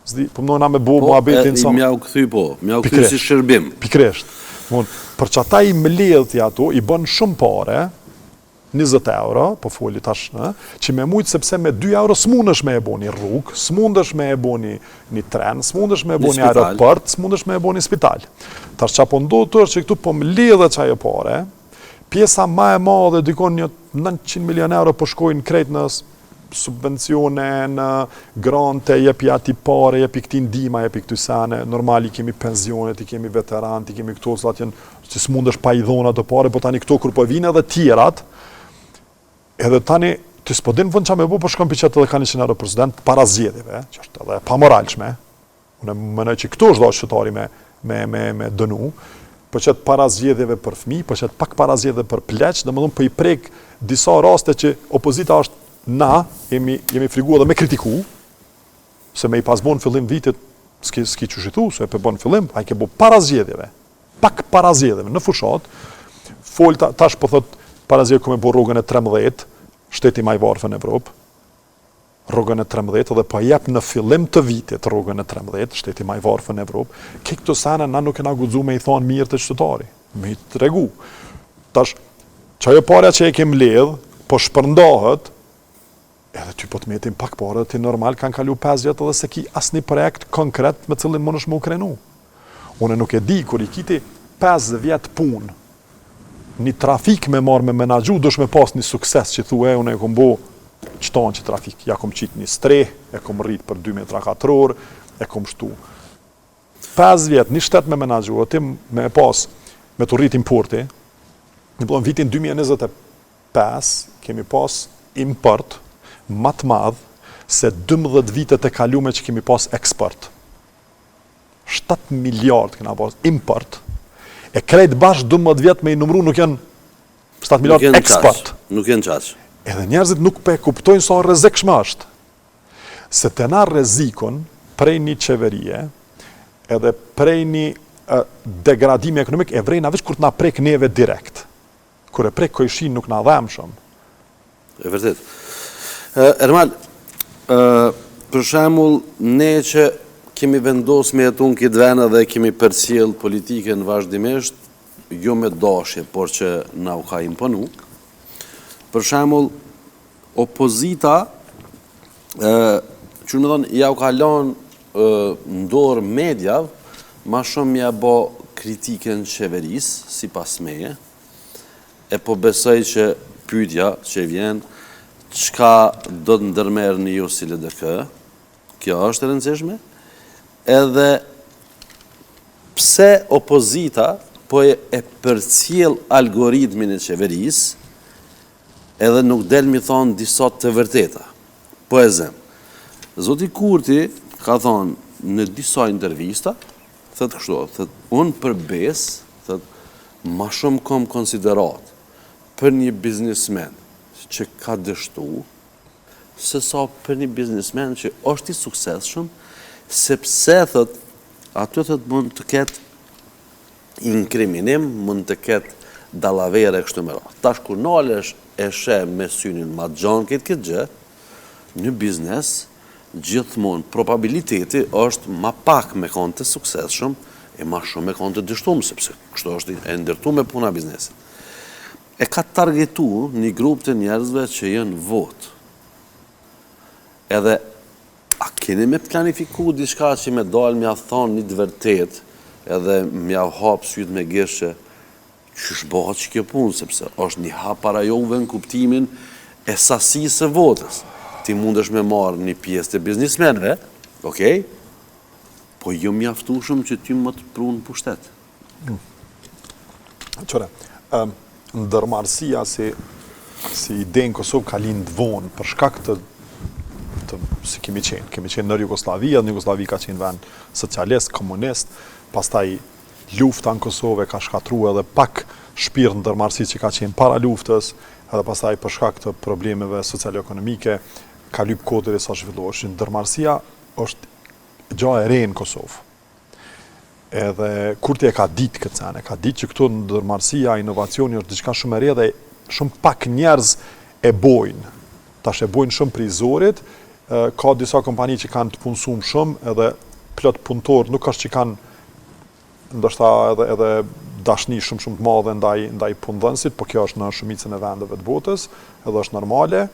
Po më na me bo muhabetin sa. Mja u kthy si shërbim. Pikresht. Për që ata i mbledh ato, i bën shumë pare, 20 euro, po foli tash, që me mujtë sepse me 2 euro s'mundesh me e bo një rrugë, s'mundesh me e bo një tren, s'mundesh me e bo një aeroport, s'mundesh me e bo një spital. Tash që po ndodhë tërë që këtu po mbledhe që ajo pare, pjesa ma e madhe dikon një 900 milion euro po shkojnë krejt në subvencione, në grante, jepi ati pare, jepi këti ndima, jepi këty sene, normali kemi pensionet, i kemi veteran, i kemi këto që s'mundesh pa i dhona të pare, po tani këto kur po vine edhe tjerat, edhe tani, të s'podin vënd qa me bu, po shkom për qëtë edhe ka 100 euro për student para zjedhjeve, që është edhe pa moralshme, unë mënoj që këto është do qëtari me dënu, për qëtë para zjedhjeve për fmi, për qëtë pak para zjedhjeve për pleq, dhe më dhëmë për i prek disa raste që opozita është na, jemi frigu edhe me kritiku, se me i pas bon fillim vitit, s'ki që shithu, se e pe bon fillim, a i ke bo para zjedhjeve, pak para zjedhjeve, në fushat, fol tash po thot, para zjedhjeve ku me bo rrugën e 13, shteti ma i varfën në Evropë, rrugën e 13, dhe po jep në fillim të vitit rrugën e 13, shteti ma i varfën në Evropë, ke këto sene na nuk e na gudzu me i thonë mirë të qytetari, me i të regu. Tash, që ajo parja që e kem ledh, po shpërndohet, edhe ty po të metin pak pare, ti normal kanë kalu 5 vjetë edhe se ki asni projekt konkret me cilin më nëshme u krenu. Une nuk e di, kur i kiti 5 vjetë punë, një trafik me marrë me menagju, dush me pas një sukses që thu une e kom bo qëton që trafik, ja kom qitë një streh, e kom rrit për 2 metra katror, e kom shtu. 5 vjetë, një shtet me menagju, e ti me pas, me të rrit importi, në vitin 2025, kemi pas import, matë madhë se 12 vitet e kalume që kemi pas eksport. 7 miliard këna pas import, e krejt bashkë 12 vjetë me i numru nuk janë 7 miliard eksport. Nuk janë qaq. Edhe njerëzit nuk pe kuptojnë sa rrezikshme është. Se të na rrezikon prej një qeverie, edhe prej një degradimi ekonomik, e vrejna veç kur të na prek neve direkt. Kur e prek kojshin nuk na dhem shumë. E vërtet. Ermal, për shembull, ne që kemi vendos me jetun këtë vena dhe kemi përcjell politiken vazhdimisht, jo me dashje, por që na u ka imponu. Për shembull, opozita, që më thonë, ja u ka lanë ndorë mediav, ma shumë ja bo kritiken qeverisë, si pas meje, e po besoj që pyetja që vjen, qka do të ndërmerë një ju si LDK, kjo është e rëndësishme, edhe pse opozita po e përcjell algoritmin e qeverisë, edhe nuk del mi thonë disa të vërteta. Po e zem, Zoti Kurti ka thonë në disa intervista, thëtë kështu, thëtë unë për besë, thëtë ma shumë kom konsiderat për një biznismen që ka dështu, se sa për një biznismen që është i suksesshëm, sepse thët, aty thët mund të ketë inkriminim, mund të ketë dallavere kështu me radhë. Tash kur nalesh e she me synin ma gjanë këtë gjë, në biznes, gjithmonë probabiliteti është ma pak me konë të suksesshëm e ma shumë me konë të dështumë, sepse kështu është e ndërtu me puna biznesit. E ka targetu një grup të njerëzve që jenë votë. Edhe, a keni me planifiku diçka që me dalë mja thonë një të vërtet, edhe mja hapë sytë me gjeshe që shbohat që kjo punë, sepse është një hapë para jove në kuptimin e sasisë e votës. Ti mundesh me marë një pjesë të biznismenve, okej? Po jo mjaftushëm që ty më të prunë pushtet. Qëre, ndërmarësia si ide në Kosovë ka lindë vonë për shkak të si kemi qenë nër Jugoslavia, në Jugoslavi ka qenë vend socialist, komunist, pastaj lufta në Kosovë ka shkatru edhe pak shpirt ndërmarësi që ka qenë para luftës, edhe pastaj për shkak të problemeve socio-ekonomike, ka lyp kohë derisa zhvilloheshin. Ndërmarësia është gjë e re në Kosovë. Edhe Kurti e ka ditë këtë sene, ka ditë që këtu ndërmarësia, inovacioni është diçka shumë e re dhe shumë pak njerëz e bojnë. Tash e bojnë shumë prizorit, ka disa kompani që kanë të punësuar shumë edhe plot punëtor, nuk është që kanë ndoshta edhe dashni shumë të madhe ndaj punëdhënësit, po kjo është në shumicën e vendeve të botës, edhe është normale.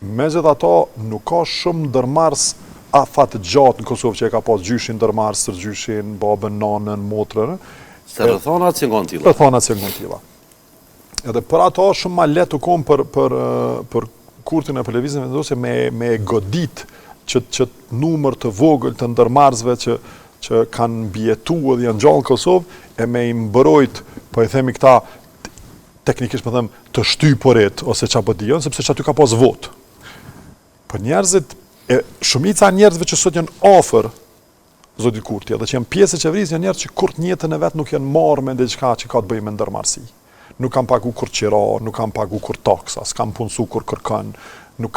Megjithatë, nuk ka shumë ndërmarrës afat gjatë në Kosovë që e ka pas gjyshin ndërmarrës, gjyshin, babën, nanën, motrën. Se rrethonat që ngon tilla. Rrethonat që ngon tilla. Edhe për ato shumë ma letë u kom për kurtin e televizionit vendosje me godit që numër të vogël të ndërmarrësve që kanë mbjetu dhe janë gjallë në Kosovë, e me i mbrojt, po i themi këta, teknikisht me them, të shtyporit, ose qa po dijon, sepse që aty ka pas votë. Po njerëzit, shumica njerëzve që sot janë ofër zotit Kurti, edhe që janë pjesë e qeverisë, janë njerëz që kur të njëtën e vetë nuk janë marrë me diçka që ka të bëjë me ndërmarrësi. Nuk kanë pagu kur qira, nuk kanë pagu kur taksa, s'kanë punësu kur kërkan, nuk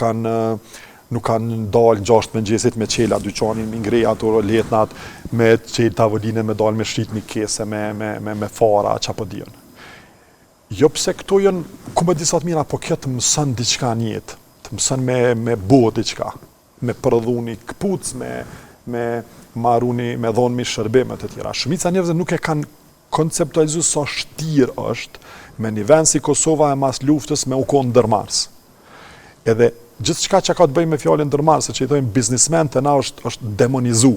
kanë dalë në 6 mëngjesit me qela dyqanin, me ngreja ato letnat, me qelë tavoline, me dalë me shrit një kese, me fara, qa po dijon. Jo pse këto janë, ku me disat mira, po kjo të mësën diçka njetë, të mësën me bo diçka, me përdhuni këpuc, me maruni, me dhonmi shërbimet e tjera. Shumica njerëzve nuk e kanë konceptualizu sa shtirë është me një vend si Kosova e mas luftës me u konë ndërmarës. Edhe gjithë qka që ka të bëjmë me fjallin ndërmarës, se që i thojmë biznismen të na është demonizu.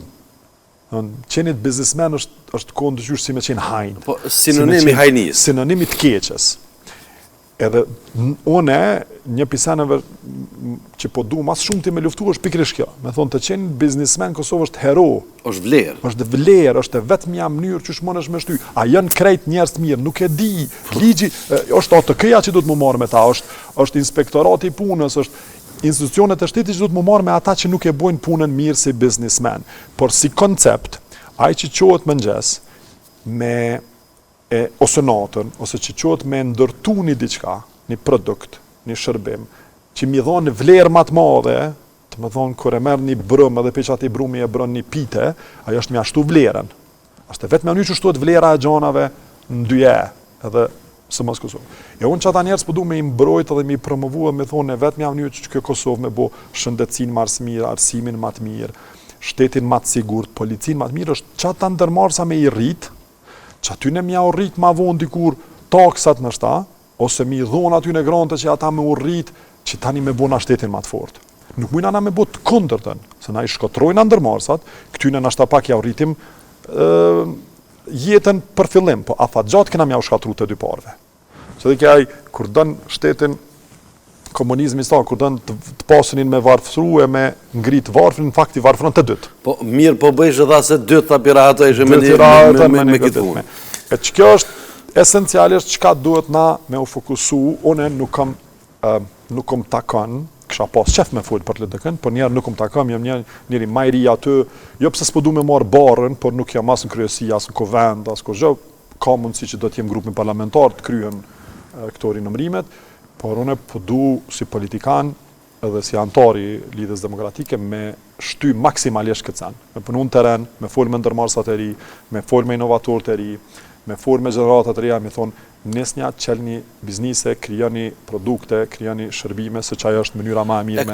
Qenit biznismen është konë dëgjysh si me qenë hajnë. Po, sinonimi hajnis. Sinonimi të keqes. Edhe une, një pisaneve që po du mas shumë ti me luftu është pikrish kjo. Me thonë të qenë biznismen Kosovë është hero. është vlerë. është vlerë, është vetëm një mënyrë që shmonesh me shty. A janë krejt njerëz të mirë, nuk e di. Ligji, është ATK-ja që du të më marrë me ta, është inspektorati i punës, është institucionet e shtetit që du të më marrë me ata që nuk e bojnë punën mirë si biznismen. Por si koncept, ai që qohet mëngjes me ose natën, ose që qohet me ndërtu një diçka, një produkt, një shërbim, që mi dhonë vlerë matë madhe, të më thonë, kër e merë një brëm edhe pe që ati brumi e brën një pite, ajo është mi ashtu vlerën. Ashtë vetë me një që shtuat vlera e gjanave në dyje, edhe së mos Kosovë. E unë që ata njerës përdu me i mbrojt edhe me i promovu edhe me thonë, vetë me një që kjo Kosovë me bo shëndetësin marës mirë, arsimin matë mirë, shtetin matë sigurt, policin matë mirë, është që ata ndërmarsa me i rritë, që aty në mja u rritë ma vonë dikur taksat në shta, ose mi dhonë aty në grante që ata me u rritë, që tani me bona shtetin ma të fortë. Nuk mujna na me bo të kundërtën, se na i shkotrojnë ndërmarsat, këtyne na shta pak ja u rritim jetën për fillim, po afat gjatë këna mja u shkatru të dy parve. Se dhe kjaj, kur dënë shtetin komunizmi sta, kur dënë të pasënin me varfësru e me ngritë varfën, në fakti varfëron të dytë. Po mirë po bëjshë dha se dytë ta piratë ishe me këtë punë. E që kjo është esencialisht çka duhet na me u fokusu, une nuk kom takon, kësha pas qef me folë për LDK-n, por njerë nuk kom takon, jam njëri majri aty, jo pse s'po du me marë barën, por nuk jam as në kryesi, as në kovend, as ko zhë, ka mundësi që do t'jem grupin parlamentar të kryen këto rinëmrimet, por une po du si politikan edhe si antari lidhës demokratike me shty maksimalisht këtë sen. Me punu në teren, me folë me ndërmarsat e ri, me folë me inovator të ri, me folë me gjeneratat të reja, me thonë, nesnja qelni biznise, krijoni produkte, krijoni shërbime, se qaj është mënyra ma e mirë me...